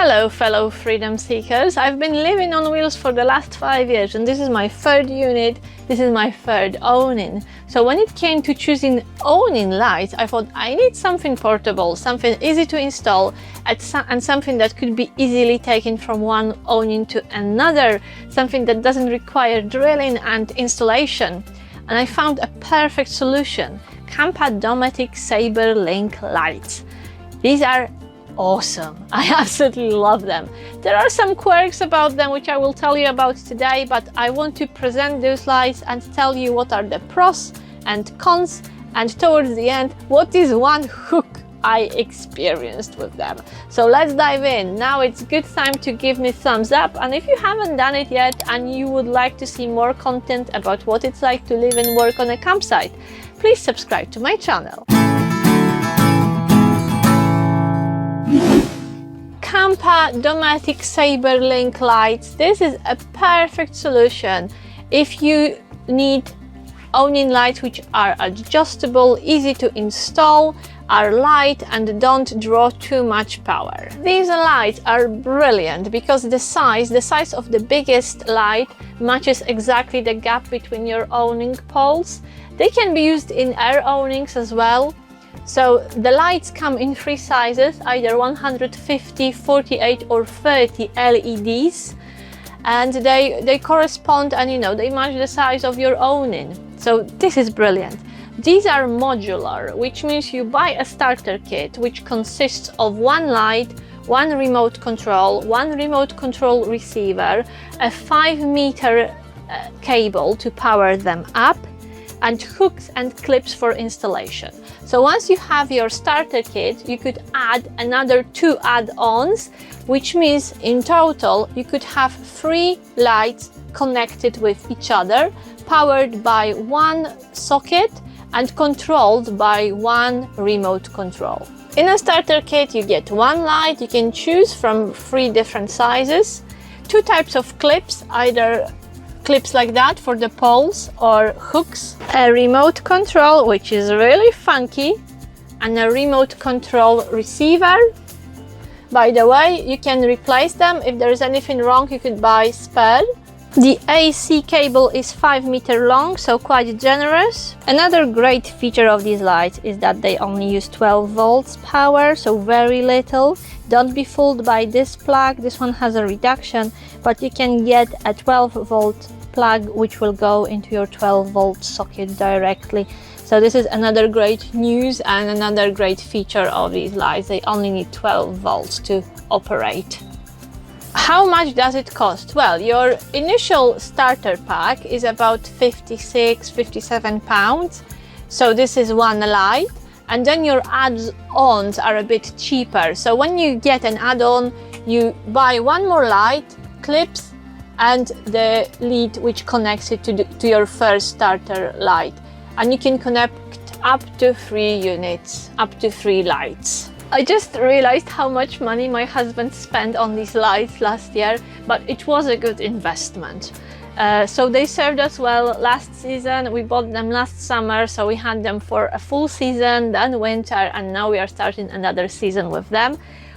Hello fellow freedom seekers, I've been living on wheels for the last 5 years and this is my third unit, this is my third awning. So when it came to choosing awning lights, I thought I need something portable, something easy to install and something that could be easily taken from one awning to another, something that doesn't require drilling and installation. And I found a perfect solution, Dometic Sabre Link lights. These are awesome. I absolutely love them. There are some quirks about them which I will tell you about today, but I want to present those lights and tell you what are the pros and cons, and towards the end what is one hook I experienced with them. So let's dive in. Now it's good time to give me thumbs up, and if you haven't done it yet and you would like to see more content about what it's like to live and work on a campsite, please subscribe to my channel. Dometic Sabre Link lights. This is a perfect solution if you need awning lights which are adjustable, easy to install, are light and don't draw too much power. These lights are brilliant because the size of the biggest light matches exactly the gap between your awning poles. They can be used in air awnings as well. So the lights come in 3 sizes, either 150, 48 or 30 LEDs, and they correspond and they match the size of your awning. So this is brilliant. These are modular, which means you buy a starter kit which consists of one light, one remote control receiver, a 5-meter cable to power them up, and hooks and clips for installation. So once you have your starter kit, you could add another 2 add-ons, which means in total you could have 3 lights connected with each other, powered by one socket and controlled by one remote control. In a starter kit you get one light. You can choose from 3 different sizes, 2 types of clips, either clips like that for the poles or hooks, a remote control which is really funky, and a remote control receiver. By the way, you can replace them. If there is anything wrong, you could buy spare. The AC cable is 5 meters long, so quite generous. Another great feature of these lights is that they only use 12 volts power, so very little. Don't be fooled by this plug. This one has a reduction, but you can get a 12-volt plug which will go into your 12-volt socket directly. So this is another great news and another great feature of these lights. They only need 12 volts to operate. How much does it cost? Well, your initial starter pack is about 56-57 pounds. So this is one light, and then your add-ons are a bit cheaper. So when you get an add-on, you buy one more light, clips, and the lead which connects it to your first starter light. And you can connect up to 3 units, up to 3 lights. I just realized how much money my husband spent on these lights last year, but it was a good investment. So they served us well last season. We bought them last summer, so we had them for a full season, then winter, and now we are starting another season with them.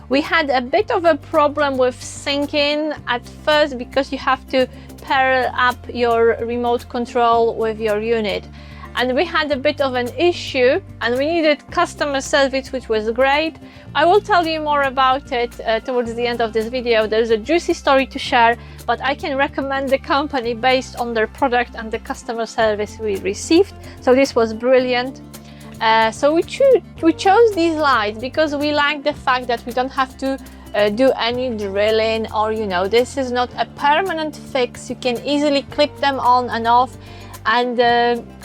We had a bit of a problem with syncing at first because you have to pair up your remote control with your unit. And we had a bit of an issue and we needed customer service, which was great. I will tell you more about it towards the end of this video. There's a juicy story to share, but I can recommend the company based on their product and the customer service we received. So this was brilliant. So we chose these lights because we like the fact that we don't have to do any drilling, or this is not a permanent fix. You can easily clip them on and off, and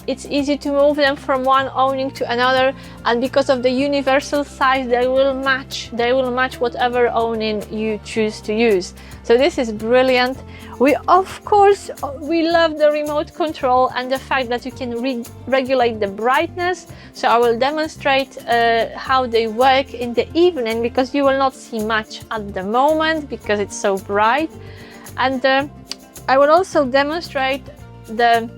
it's easy to move them from one awning to another, and because of the universal size, they will match whatever awning you choose to use. So this is brilliant. Of course we love the remote control and the fact that you can regulate the brightness. So I will demonstrate how they work in the evening, because you will not see much at the moment because it's so bright. And I will also demonstrate the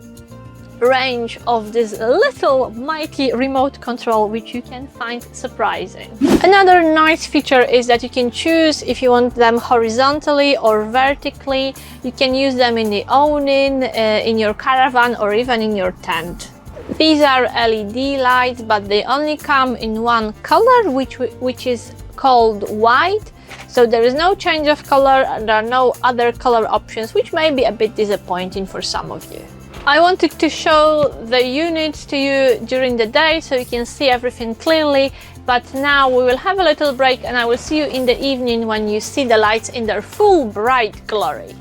range of this little mighty remote control, which you can find surprising. Another nice feature is that you can choose if you want them horizontally or vertically. You can use them in the awning, in your caravan, or even in your tent. These are LED lights, but they only come in one color, which is called white. So there is no change of color, and there are no other color options, which may be a bit disappointing for some of you. I wanted to show the units to you during the day so you can see everything clearly, but now we will have a little break and I will see you in the evening when you see the lights in their full bright glory.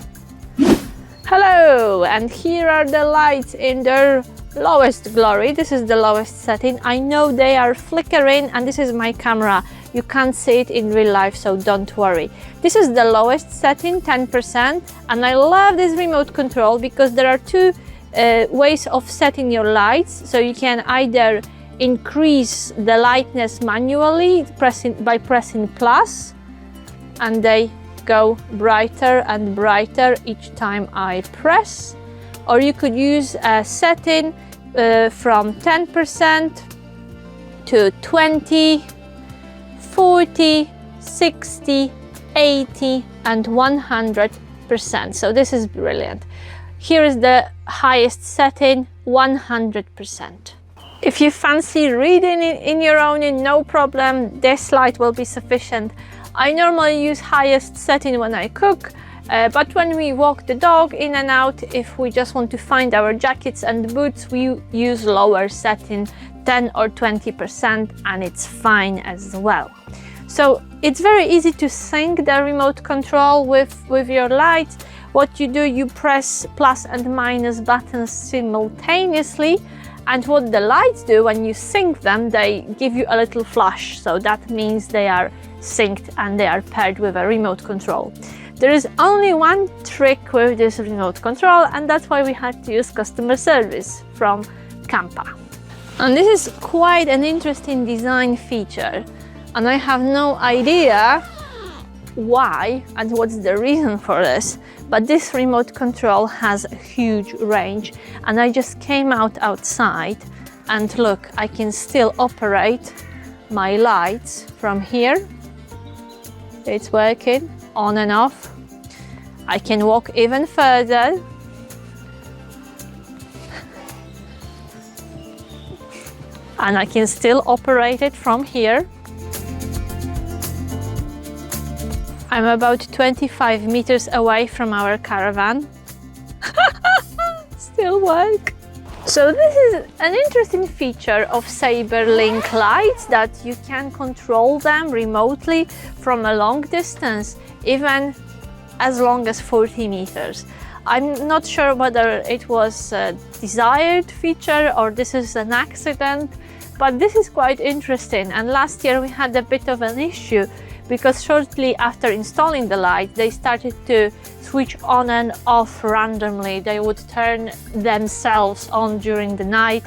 Hello, and here are the lights in their lowest glory. This is the lowest setting. I know they are flickering, and this is my camera. You can't see it in real life, so don't worry. This is the lowest setting, 10%, and I love this remote control because there are two ways of setting your lights. So you can either increase the lightness manually by pressing plus, and they go brighter and brighter each time I press, or you could use a setting from 10% to 20, 40, 60, 80 and 100%. So this is brilliant. Here is the highest setting, 100%. If you fancy reading in your own, no problem, this light will be sufficient. I normally use highest setting when I cook, but when we walk the dog in and out, if we just want to find our jackets and boots, we use lower setting, 10 or 20%, and it's fine as well. So it's very easy to sync the remote control with your lights. What you do, you press plus and minus buttons simultaneously, and what the lights do when you sync them, they give you a little flash. So that means they are synced and they are paired with a remote control. There is only one trick with this remote control, and that's why we had to use customer service from Kampa. And this is quite an interesting design feature, and I have no idea why and what's the reason for this, but this remote control has a huge range, and I just came outside and look, I can still operate my lights from here. It's working on and off. I can walk even further. And I can still operate it from here. I'm about 25 meters away from our caravan. Still work. So this is an interesting feature of Sabre Link lights, that you can control them remotely from a long distance, even as long as 40 meters. I'm not sure whether it was a desired feature or this is an accident, but this is quite interesting. And last year we had a bit of an issue because shortly after installing the light, they started to switch on and off randomly. They would turn themselves on during the night,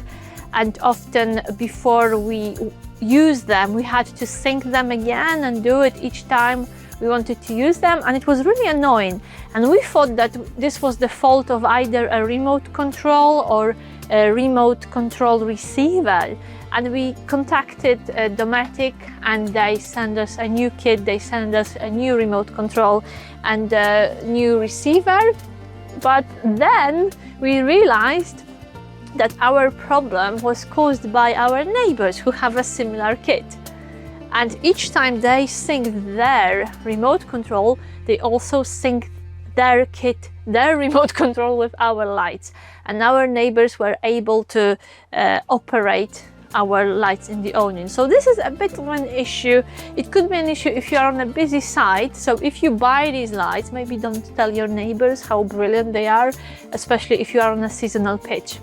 and often before we use them, we had to sync them again and do it each time we wanted to use them, and it was really annoying. And we thought that this was the fault of either a remote control or a remote control receiver. And we contacted Dometic, and they sent us a new kit, they sent us a new remote control and a new receiver. But then we realized that our problem was caused by our neighbors who have a similar kit. And each time they sync their remote control, they also sync their kit, their remote control with our lights. And our neighbors were able to operate our lights in the awning. So this is a bit of an issue. It could be an issue if you are on a busy site. So if you buy these lights, maybe don't tell your neighbors how brilliant they are, especially if you are on a seasonal pitch.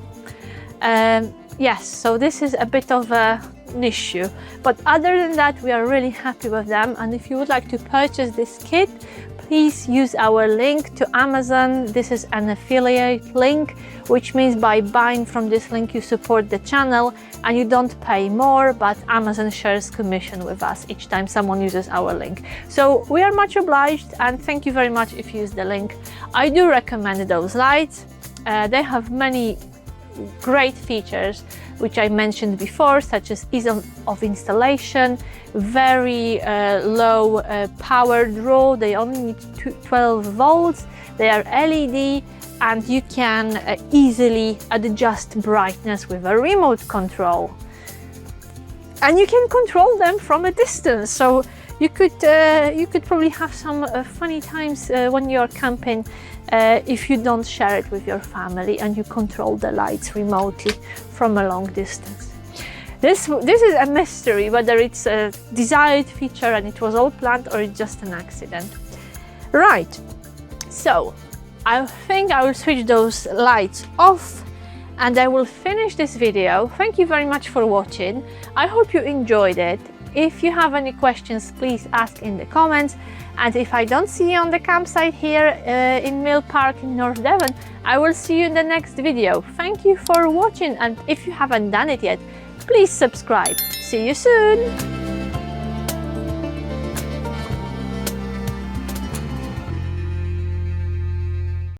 Yes, so this is a bit of an issue, but other than that, we are really happy with them. And if you would like to purchase this kit, please use our link to Amazon. This is an affiliate link, which means by buying from this link you support the channel and you don't pay more, but Amazon shares commission with us each time someone uses our link. So we are much obliged, and thank you very much if you use the link. I do recommend those lights. They have many great features which I mentioned before, such as ease of installation, very low power draw. They only need 12 volts, they are LED, and you can easily adjust brightness with a remote control. And you can control them from a distance, so you could probably have some funny times when you're camping if you don't share it with your family and you control the lights remotely from a long distance. This is a mystery, whether it's a desired feature and it was all planned or it's just an accident. Right, so I think I will switch those lights off and I will finish this video. Thank you very much for watching. I hope you enjoyed it. If you have any questions, please ask in the comments. And if I don't see you on the campsite here in Mill Park in North Devon, I will see you in the next video. Thank you for watching, and if you haven't done it yet, please subscribe. See you soon!